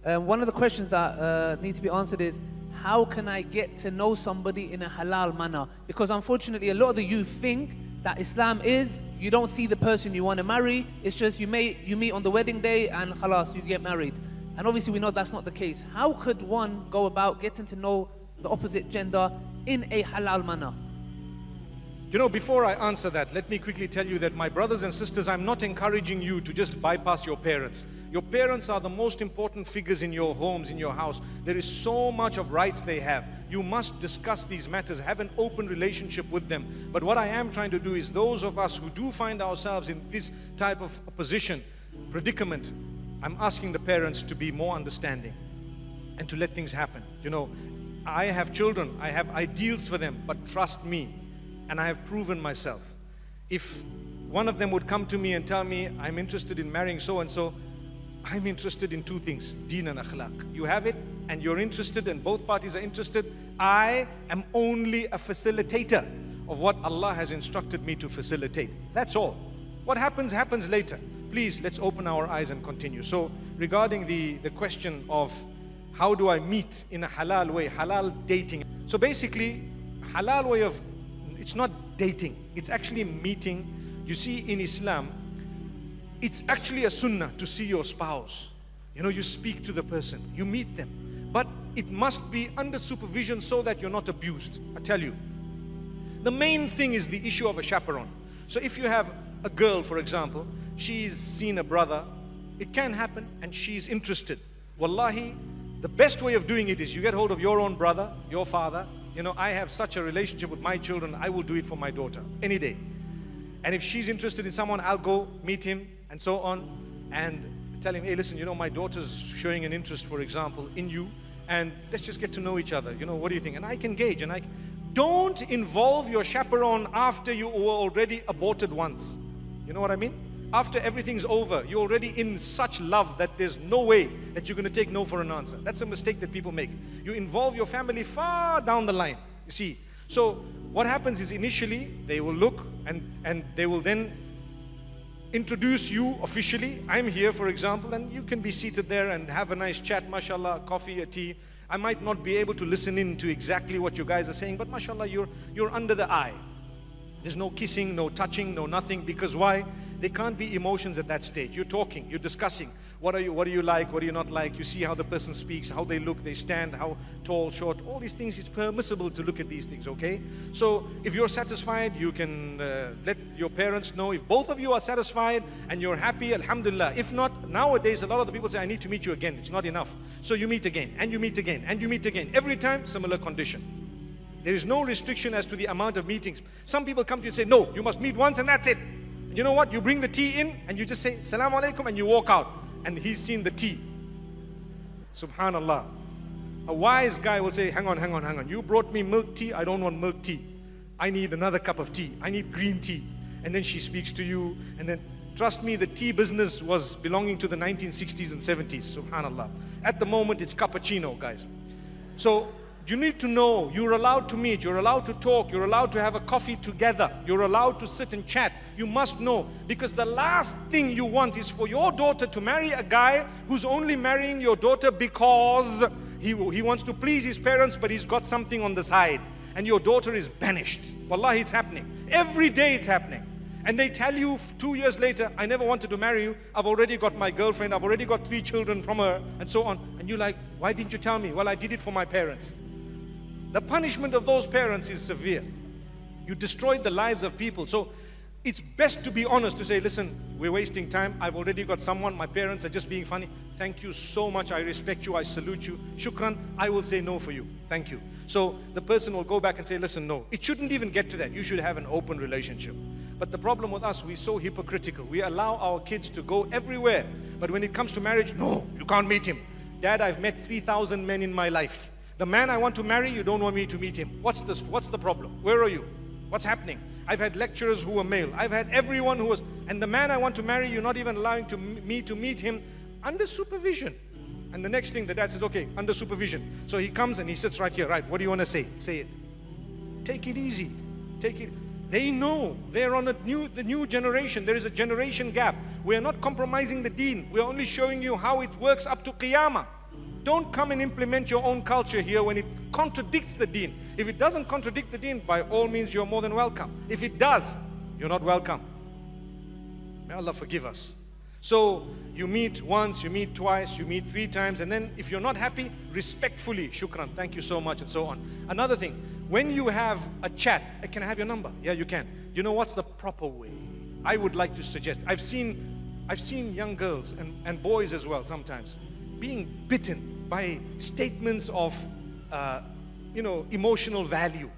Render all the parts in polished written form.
One of the questions that need to be answered is, how can I get to know somebody in a halal manner? Because unfortunately, a lot of the youth think that Islam is, you don't see the person you want to marry, it's just you meet on the wedding day and khalas, you get married. And obviously we know that's not the case. How could one go about getting to know the opposite gender in a halal manner? You know, before I answer that, let me quickly tell you that, my brothers and sisters, I'm not encouraging you to just bypass your parents. Your parents are the most important figures in your homes, in your house. There is so much of rights they have. You must discuss these matters, have an open relationship with them. But what I am trying to do is, those of us who do find ourselves in this type of position, predicament, I'm asking the parents to be more understanding and to let things happen. You know, I have children, I have ideals for them, but trust me, and I have proven myself. If one of them would come to me and tell me, I'm interested in marrying so-and-so, I'm interested in two things, deen and akhlaq. You have it and you're interested and both parties are interested. I am only a facilitator of what Allah has instructed me to facilitate. That's all. What happens, happens later. Please, let's open our eyes and continue. So, regarding the question of how do I meet in a halal way, halal dating. So basically, halal way of, it's not dating, it's actually meeting. You see, in Islam, it's actually a sunnah to see your spouse. You know, you speak to the person, you meet them. But it must be under supervision so that you're not abused. I tell you, the main thing is the issue of a chaperone. So if you have a girl, for example, she's seen a brother, it can happen, and she's interested. Wallahi, the best way of doing it is you get hold of your own brother, your father. You know, I have such a relationship with my children, I will do it for my daughter, any day. And if she's interested in someone, I'll go meet him and so on, and tell him, hey, listen, you know, my daughter's showing an interest, for example, in you, and let's just get to know each other. You know, what do you think? And I can gauge, and don't involve your chaperone after you were already aborted once. You know what I mean? After everything's over, you're already in such love that there's no way that you're going to take no for an answer. That's a mistake that people make. You involve your family far down the line, you see. So what happens is, initially they will look and they will then introduce you officially. I'm here, for example, and you can be seated there and have a nice chat, mashallah, coffee, a tea. I might not be able to listen in to exactly what you guys are saying, but mashallah, you're under the eye. There's no kissing, no touching, no nothing, because why? There can't be emotions at that stage. You're talking, you're discussing. What do you like, what do you not like? You see how the person speaks, how they look, they stand, how tall, short, all these things. It's permissible to look at these things, okay? So if you're satisfied, you can let your parents know. If both of you are satisfied and you're happy, alhamdulillah. If not, nowadays a lot of the people say, I need to meet you again. It's not enough. So you meet again, and you meet again, and you meet again. Every time, similar condition. There is no restriction as to the amount of meetings. Some people come to you and say, no, you must meet once and that's it. You know what? You bring the tea in and you just say, Salaam alaikum, and you walk out. And he's seen the tea. Subhanallah. A wise guy will say, hang on. You brought me milk tea, I don't want milk tea. I need another cup of tea. I need green tea. And then she speaks to you. And then, trust me, the tea business was belonging to the 1960s and 70s. Subhanallah. At the moment, it's cappuccino, guys. So, you need to know, you're allowed to meet, you're allowed to talk, you're allowed to have a coffee together, you're allowed to sit and chat. You must know, because the last thing you want is for your daughter to marry a guy who's only marrying your daughter because he wants to please his parents, but he's got something on the side, and your daughter is banished. Wallahi, it's happening. Every day it's happening. And they tell you 2 years later, I never wanted to marry you, I've already got my girlfriend, I've already got 3 children from her, and so on. And you're like, why didn't you tell me? Well, I did it for my parents. The punishment of those parents is severe. You destroyed the lives of people. So it's best to be honest, to say, listen, we're wasting time. I've already got someone. My parents are just being funny. Thank you so much. I respect you. I salute you. Shukran. I will say no for you. Thank you. So the person will go back and say, listen, no. It shouldn't even get to that. You should have an open relationship. But the problem with us, we're so hypocritical. We allow our kids to go everywhere. But when it comes to marriage, no, you can't meet him. Dad, I've met 3,000 men in my life. The man I want to marry, you don't want me to meet him. What's the problem? Where are you? What's happening? I've had lecturers who were male. I've had everyone who was, and the man I want to marry, you're not even allowing me to meet him under supervision. And the next thing, the dad says, okay, under supervision. So he comes and he sits right here. Right, what do you want to say? Say it. Take it easy. Take it. They know. They're on the new generation. There is a generation gap. We are not compromising the deen. We are only showing you how it works up to Qiyamah. Don't come and implement your own culture here when it contradicts the deen. If it doesn't contradict the deen, by all means you're more than welcome. If it does, you're not welcome. May Allah forgive us. So you meet once, you meet twice, you meet 3 times, and then if you're not happy, respectfully, shukran, thank you so much, and so on. Another thing, when you have a chat, can I have your number? Yeah, you can. You know what's the proper way? I would like to suggest, I've seen young girls and boys as well sometimes being bitten by statements of emotional value.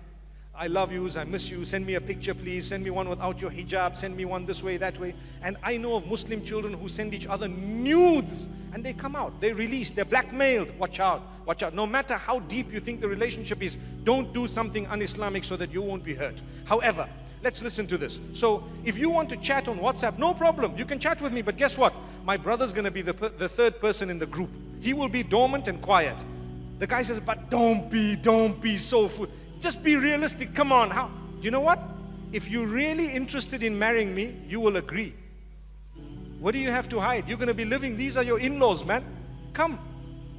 I love you, I miss you, send me a picture please, send me one without your hijab, send me one this way, that way. And I know of Muslim children who send each other nudes and they come out, they release, they're blackmailed. Watch out, watch out. No matter how deep you think the relationship is, don't do something un-Islamic so that you won't be hurt. However, let's listen to this. So if you want to chat on WhatsApp, no problem, you can chat with me, but guess what? My brother's gonna be the 3rd person in the group. He will be dormant and quiet. The guy says, but don't be so fool. Just be realistic, come on. How? You know what? If you're really interested in marrying me, you will agree. What do you have to hide? You're going to be living, these are your in-laws, man. Come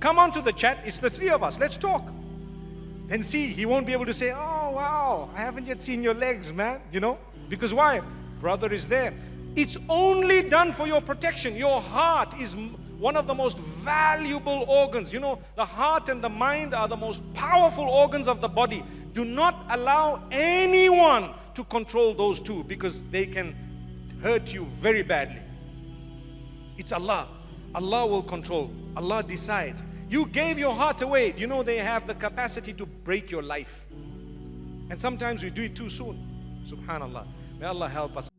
on to the chat, it's the 3 of us, let's talk. And see, he won't be able to say, oh wow, I haven't yet seen your legs, man. Because why? Brother is there. It's only done for your protection. Your heart is one of the most valuable organs. The heart and the mind are the most powerful organs of the body. Do not allow anyone to control those 2 because they can hurt you very badly. It's Allah. Allah will control. Allah decides. You gave your heart away. They have the capacity to break your life. And sometimes we do it too soon. Subhanallah. May Allah help us.